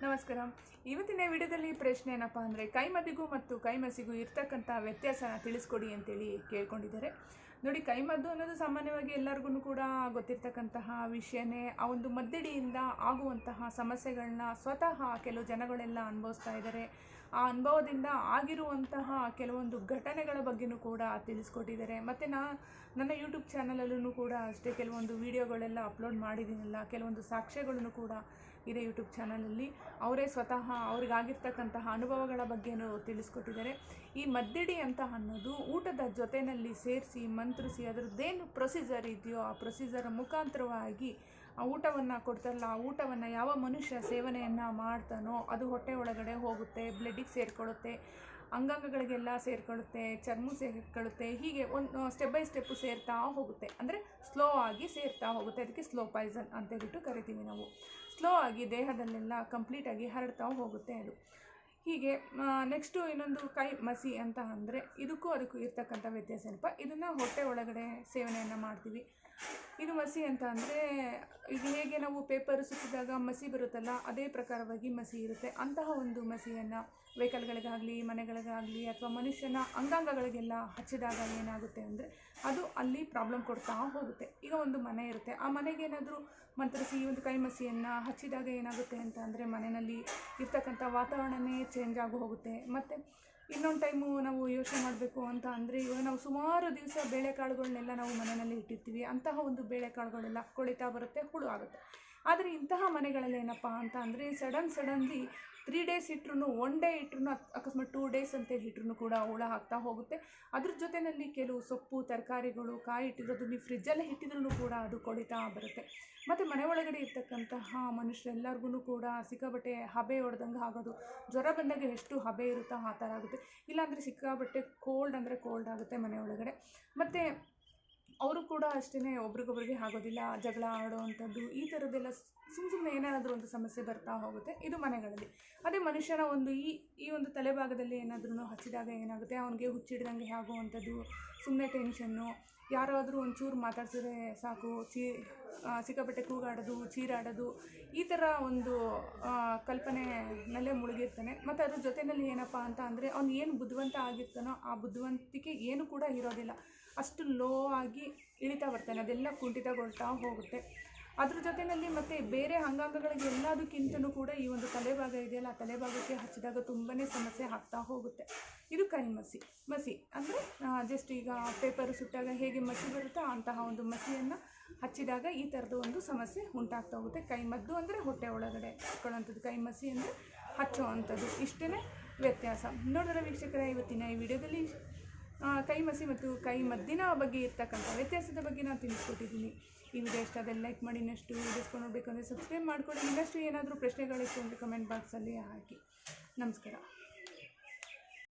ನಮಸ್ಕಾರ. ಇವತ್ತಿನ ವಿಡಿಯೋದಲ್ಲಿ ಪ್ರಶ್ನೆ ಏನಪ್ಪ ಅಂದರೆ ಕೈಮದ್ದಿಗೂ ಮತ್ತು ಕೈಮಸಿಗೂ ಇರ್ತಕ್ಕಂಥ ವ್ಯತ್ಯಾಸನ ತಿಳಿಸ್ಕೊಡಿ ಅಂತೇಳಿ ಕೇಳ್ಕೊಂಡಿದ್ದಾರೆ. ನೋಡಿ, ಕೈಮದ್ದು ಅನ್ನೋದು ಸಾಮಾನ್ಯವಾಗಿ ಎಲ್ಲರಿಗೂ ಕೂಡ ಗೊತ್ತಿರ್ತಕ್ಕಂತಹ ವಿಷಯನೇ. ಆ ಒಂದು ಮದ್ದಡಿಯಿಂದ ಆಗುವಂತಹ ಸಮಸ್ಯೆಗಳನ್ನ ಸ್ವತಃ ಕೆಲವು ಜನಗಳೆಲ್ಲ ಅನುಭವಿಸ್ತಾ ಇದ್ದಾರೆ. ಆ ಅನುಭವದಿಂದ ಆಗಿರುವಂತಹ ಕೆಲವೊಂದು ಘಟನೆಗಳ ಬಗ್ಗೆಯೂ ಕೂಡ ತಿಳಿಸ್ಕೊಟ್ಟಿದ್ದಾರೆ. ಮತ್ತು ನನ್ನ ಯೂಟ್ಯೂಬ್ ಚಾನಲಲ್ಲೂ ಕೂಡ ಅಷ್ಟೇ ಕೆಲವೊಂದು ವಿಡಿಯೋಗಳೆಲ್ಲ ಅಪ್ಲೋಡ್ ಮಾಡಿದ್ದೀನಲ್ಲ, ಕೆಲವೊಂದು ಸಾಕ್ಷ್ಯಗಳನ್ನು ಕೂಡ ಇದೆ ಯೂಟ್ಯೂಬ್ ಚಾನಲಲ್ಲಿ. ಅವರೇ ಸ್ವತಃ ಅವ್ರಿಗಾಗಿರ್ತಕ್ಕಂತಹ ಅನುಭವಗಳ ಬಗ್ಗೆಯೂ ತಿಳಿಸ್ಕೊಟ್ಟಿದ್ದಾರೆ. ಈ ಮದ್ದಡಿ ಅಂತ ಅನ್ನೋದು ಊಟದ ಜೊತೆಯಲ್ಲಿ ಸೇರಿಸಿ ಮಂತ್ರಿಸಿ ಅದರದ್ದೇನು ಪ್ರೊಸೀಜರ್ ಇದೆಯೋ ಆ ಪ್ರೊಸೀಜರ್ ಮುಖಾಂತರವಾಗಿ ಆ ಊಟವನ್ನು ಕೊಡ್ತಾರಲ್ಲ, ಆ ಊಟವನ್ನು ಯಾವ ಮನುಷ್ಯ ಸೇವನೆಯನ್ನು ಮಾಡ್ತಾನೋ ಅದು ಹೊಟ್ಟೆ ಒಳಗಡೆ ಹೋಗುತ್ತೆ, ಬ್ಲಡ್ಡಿಗೆ ಸೇರಿಕೊಳ್ಳುತ್ತೆ, ಅಂಗಾಂಗಗಳಿಗೆಲ್ಲ ಸೇರಿಕೊಳ್ಳುತ್ತೆ, ಚರ್ಮ ಸೇರಿಕೊಳ್ಳುತ್ತೆ. ಹೀಗೆ ಒಂದು ಸ್ಟೆಪ್ ಬೈ ಸ್ಟೆಪ್ಪು ಸೇರ್ತಾ ಹೋಗುತ್ತೆ. ಅಂದರೆ ಸ್ಲೋ ಆಗಿ ಸೇರ್ತಾ ಹೋಗುತ್ತೆ. ಅದಕ್ಕೆ ಸ್ಲೋ ಪಾಯ್ಸನ್ ಅಂತೇಳ್ಬಿಟ್ಟು ಕರಿತೀವಿ ನಾವು. ಸ್ಲೋ ಆಗಿ ದೇಹದಲ್ಲೆಲ್ಲ ಕಂಪ್ಲೀಟಾಗಿ ಹರಡ್ತಾ ಹೋಗುತ್ತೆ ಅದು. ಹೀಗೆ ನೆಕ್ಸ್ಟು ಇನ್ನೊಂದು ಕೈ ಮಸಿ ಅಂತ ಅಂದರೆ ಇದಕ್ಕೂ ಅದಕ್ಕೂ ಇರ್ತಕ್ಕಂಥ ವ್ಯತ್ಯಾಸ ಏನಪ್ಪ, ಇದನ್ನು ಹೊಟ್ಟೆ ಒಳಗಡೆ ಸೇವನೆಯನ್ನು ಮಾಡ್ತೀವಿ. ಇದು ಮಸಿ ಅಂತ ಅಂದರೆ ಈಗ ಹೇಗೆ ನಾವು ಪೇಪರ್ ಸುತ್ತಿದಾಗ ಮಸಿ ಬರುತ್ತಲ್ಲ, ಅದೇ ಪ್ರಕಾರವಾಗಿ ಮಸಿ ಇರುತ್ತೆ. ಅಂತಹ ಒಂದು ಮಸಿಯನ್ನು ವೆಹಿಕಲ್ಗಳಿಗಾಗಲಿ ಮನೆಗಳಿಗಾಗಲಿ ಅಥವಾ ಮನುಷ್ಯನ ಅಂಗಾಂಗಗಳಿಗೆಲ್ಲ ಹಚ್ಚಿದಾಗ ಏನಾಗುತ್ತೆ ಅಂದರೆ ಅದು ಅಲ್ಲಿ ಪ್ರಾಬ್ಲಮ್ ಕೊಡ್ತಾ ಹೋಗುತ್ತೆ. ಈಗ ಒಂದು ಮನೆ ಇರುತ್ತೆ, ಆ ಮನೆಗೆ ಏನಾದರೂ ಮಂತ್ರಿಸಿ ಈ ಒಂದು ಕೈ ಮಸಿಯನ್ನು ಹಚ್ಚಿದಾಗ ಏನಾಗುತ್ತೆ ಅಂತ ಅಂದರೆ ಮನೆಯಲ್ಲಿ ಇರ್ತಕ್ಕಂಥ ವಾತಾವರಣನೇ ಚೇಂಜ್ ಆಗಿ ಹೋಗುತ್ತೆ. ಮತ್ತು ಇನ್ನೊಂದು ಟೈಮು ನಾವು ಯೋಚನೆ ಮಾಡಬೇಕು ಅಂತ ಅಂದರೆ ಇವಾಗ ನಾವು ಸುಮಾರು ದಿವಸ ಬೇಳೆಕಾಳುಗಳನ್ನೆಲ್ಲ ನಾವು ಮನೆಯಲ್ಲಿ ಇಟ್ಟಿರ್ತೀವಿ. ಅಂತಹ ಒಂದು ಬೇಳೆಕಾಳುಗಳೆಲ್ಲ ಕೊಳಿತಾ ಬರುತ್ತೆ, ಹುಳು ಆಗುತ್ತೆ. ಆದರೆ ಇಂತಹ ಮನೆಗಳಲ್ಲಿ ಏನಪ್ಪ ಅಂತ ಅಂದರೆ ಸಡನ್ಲಿ 3 days ಇಟ್ಟರು, 1 day ಇಟ್ಟರು, ಅಕಸ್ಮಾತ್ 2 days ಅಂತೇಳಿ ಇಟ್ಟರು ಕೂಡ ಹುಳ ಆಗ್ತಾ ಹೋಗುತ್ತೆ. ಅದ್ರ ಜೊತೆಯಲ್ಲಿ ಕೆಲವು ಸೊಪ್ಪು ತರಕಾರಿಗಳು ಕಾಯಿ ಇಟ್ಟಿರೋದು ನೀವು ಫ್ರಿಜ್ಜಲ್ಲೇ ಇಟ್ಟಿದ್ರೂ ಕೂಡ ಅದು ಕೊಳಿತಾ ಬರುತ್ತೆ. ಮತ್ತು ಮನೆ ಒಳಗಡೆ ಇರ್ತಕ್ಕಂತಹ ಮನುಷ್ಯರೆಲ್ಲರಿಗೂ ಕೂಡ ಸಿಕ್ಕಾಬಟ್ಟೆ ಹಬೆ ಹೊಡೆದಂಗೆ ಆಗೋದು. ಜ್ವರ ಬಂದಾಗ ಎಷ್ಟು ಹಬೆ ಇರುತ್ತೋ ಆ ಥರ ಆಗುತ್ತೆ. ಇಲ್ಲಾಂದರೆ ಸಿಕ್ಕಾಬಟ್ಟೆ ಕೋಲ್ಡ್ ಅಂದರೆ ಕೋಲ್ಡ್ ಆಗುತ್ತೆ ಮನೆ ಒಳಗಡೆ. ಮತ್ತು ಅವರು ಕೂಡ ಅಷ್ಟೇ ಒಬ್ರಿಗೊಬ್ರಿಗೆ ಆಗೋದಿಲ್ಲ, ಜಗಳ ಆಡೋವಂಥದ್ದು, ಈ ಥರದ್ದೆಲ್ಲ ಸುಮ್ಮನೆ ಏನಾದರೂ ಒಂದು ಸಮಸ್ಯೆ ಬರ್ತಾ ಹೋಗುತ್ತೆ. ಇದು ಮನೆಗಳಲ್ಲಿ. ಅದೇ ಮನುಷ್ಯನ ಒಂದು ಈ ಒಂದು ತಲೆಭಾಗದಲ್ಲಿ ಏನಾದ್ರೂ ಹಚ್ಚಿದಾಗ ಏನಾಗುತ್ತೆ, ಅವನಿಗೆ ಹುಚ್ಚಿಡ್ದಂಗೆ ಆಗುವಂಥದ್ದು, ಸುಮ್ಮನೆ ಟೆನ್ಷನ್ನು, ಯಾರಾದರೂ ಒಂಚೂರು ಮಾತಾಡ್ಸಿದ್ರೆ ಸಾಕು ಸಿಕ್ಕಾಪಟ್ಟೆ ಕೂಗಾಡೋದು, ಚೀರಾಡೋದು, ಈ ಥರ ಒಂದು ಕಲ್ಪನೆಯಲ್ಲೇ ಮುಳುಗಿರ್ತಾನೆ. ಮತ್ತು ಅದ್ರ ಜೊತೆಯಲ್ಲಿ ಏನಪ್ಪ ಅಂತ ಅಂದರೆ ಅವ್ನು ಏನು ಬುದ್ಧಿವಂತ ಆಗಿರ್ತಾನೋ ಆ ಬುದ್ಧಿವಂತಿಕೆ ಏನು ಕೂಡ ಇರೋದಿಲ್ಲ. ಅಷ್ಟು ಲೋ ಆಗಿ ಇಳಿತಾ ಬರ್ತಾನೆ, ಅದೆಲ್ಲ ಕುಂಠಿತಗೊಳ್ತಾ ಹೋಗುತ್ತೆ. ಅದ್ರ ಜೊತೆಯಲ್ಲಿ ಮತ್ತು ಬೇರೆ ಅಂಗಾಂಗಗಳಿಗೆ ಎಲ್ಲದಕ್ಕಿಂತಲೂ ಕೂಡ ಈ ಒಂದು ತಲೆಭಾಗ ಇದೆಯಲ್ಲ, ಆ ತಲೆಭಾಗಕ್ಕೆ ಹಚ್ಚಿದಾಗ ತುಂಬಾ ಸಮಸ್ಯೆ ಆಗ್ತಾ ಹೋಗುತ್ತೆ. ಇದು ಕೈ ಮಸಿ ಅಂದರೆ ಜಸ್ಟ್ ಈಗ ಪೇಪರು ಸುಟ್ಟಾಗ ಹೇಗೆ ಮಸಿ ಬರುತ್ತೋ ಅಂತಹ ಒಂದು ಮಸಿಯನ್ನು ಹಚ್ಚಿದಾಗ ಈ ಥರದ ಒಂದು ಸಮಸ್ಯೆ ಉಂಟಾಗ್ತಾ ಹೋಗುತ್ತೆ. ಕೈಮದ್ದು ಅಂದರೆ ಹೊಟ್ಟೆ ಒಳಗಡೆ ಹಾಕೊಳ್ಳೋವಂಥದ್ದು, ಕೈ ಮಸಿ ಅಂದರೆ ಹಚ್ಚೋ ಅಂಥದ್ದು. ಇಷ್ಟೇ ವ್ಯತ್ಯಾಸ. ನೋಡಿದ್ರೆ ವೀಕ್ಷಕರೇ, ಇವತ್ತಿನ ಈ ವಿಡಿಯೋದಲ್ಲಿ ಕೈ ಮಸಿ ಮತ್ತು ಕೈ ಮದ್ದಿನ ಬಗ್ಗೆ ಇರ್ತಕ್ಕಂಥ ವ್ಯತ್ಯಾಸದ ಬಗ್ಗೆ ನಾನು ತಿಳಿಸ್ಕೊಟ್ಟಿದ್ದೀನಿ. ಈ ವಿಡಿಯೋ ಇಷ್ಟ ಆದರೆ ಲೈಕ್ ಮಾಡಿ, ಇನ್ನಷ್ಟು ವೀಡಿಯೋಸ್ ನೋಡಬೇಕಂದ್ರೆ ಸಬ್ಸ್ಕ್ರೈಬ್ ಮಾಡ್ಕೊಳ್ಳಿ. ಇನ್ನಷ್ಟು ಏನಾದರೂ ಪ್ರಶ್ನೆಗಳಿತ್ತು ಅಂದರೆ ಕಮೆಂಟ್ ಬಾಕ್ಸಲ್ಲಿ ಹಾಕಿ. ನಮಸ್ಕಾರ.